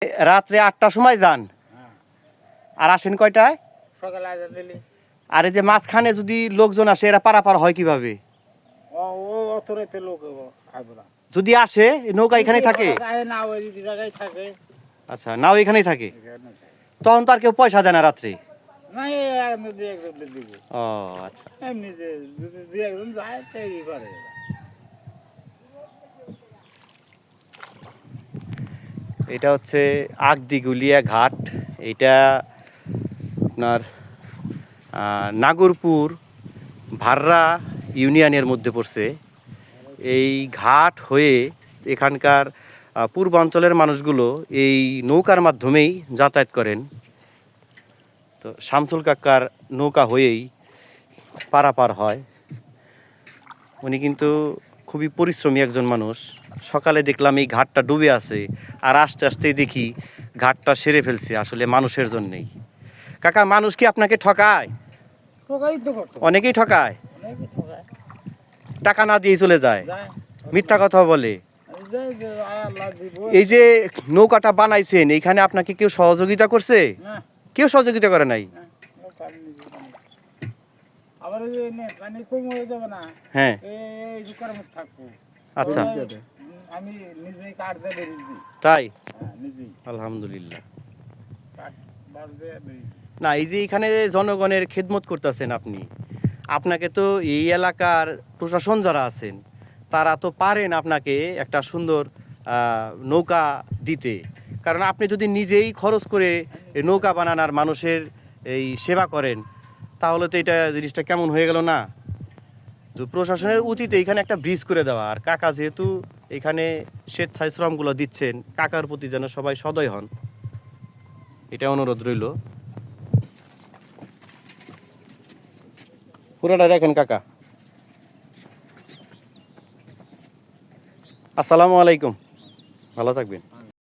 রাত্রে 8টার সময় যান আর আসেন কয়টায়? সকালে আজান দিলি। আর এই যে মাঝখানে যদি লোকজন আসে এরা পারাপার হয় কিভাবে? ও অত রাতে লোক আসবে না। যদি আসে নৌকা এখানেই থাকে? না ওই জায়গায় থাকে। আচ্ছা, নাও এখানেই থাকে, এখানে থাকে। তখন তো আর কেউ পয়সা দেয় না রাত্রে? না দুই একজন দিব। ও আচ্ছা। এমনি যে যদি দুই একজন যায় তাই পারে। এটা হচ্ছে আগদিগুলিয়া ঘাট। এটা আপনার নাগরপুর ভাররা ইউনিয়নের মধ্যে পড়ছে। এই ঘাট হয়ে এখানকার পূর্বাঞ্চলের মানুষগুলো এই নৌকার মাধ্যমেই যাতায়াত করেন। তো শামসুল কাকার নৌকা হয়েই পারাপার হয়। উনি কিন্তু খুবই পরিশ্রমী একজন মানুষ। সকালে দেখলাম এই ঘাটটা ডুবে আছে, আর আস্তে আস্তেই দেখি ঘাটটা সেরে ফেলছে, আসলে মানুষের জন্যেই। কাকা, মানুষ কি আপনাকে ঠকায়? অনেকেই ঠকায়, টাকা না দিয়ে চলে যায়, মিথ্যা কথা বলে। এই যে নৌকাটা বানাইছেন, এইখানে আপনাকে কেউ সহযোগিতা করছে? কেউ সহযোগিতা করে নাই? হ্যাঁ, আচ্ছা, তাই? আলহামদুলিল্লাহ। না, এই যে এখানে জনগণের খেদমত করতেছেন আপনি, আপনাকে তো এই এলাকার প্রশাসন যারা আছেন তারা তো পারেন আপনাকে একটা সুন্দর নৌকা দিতে। কারণ আপনি যদি নিজেই খরচ করে নৌকা বানানোর মানুষের এই সেবা করেন, তাহলে তো এটা জিনিসটা কেমন হয়ে গেল না? তো প্রশাসনের উচিত এখানে একটা ব্রিজ করে দেওয়া। আর কাকা যেহেতু এখানে স্বেচ্ছায় শ্রমগুলো দিচ্ছেন, কাকার প্রতি যেন সবাই সদয় হন, এটা অনুরোধ রইল। পুরোটা দেখেন কাকা। আসসালামু আলাইকুম, ভালো থাকবেন।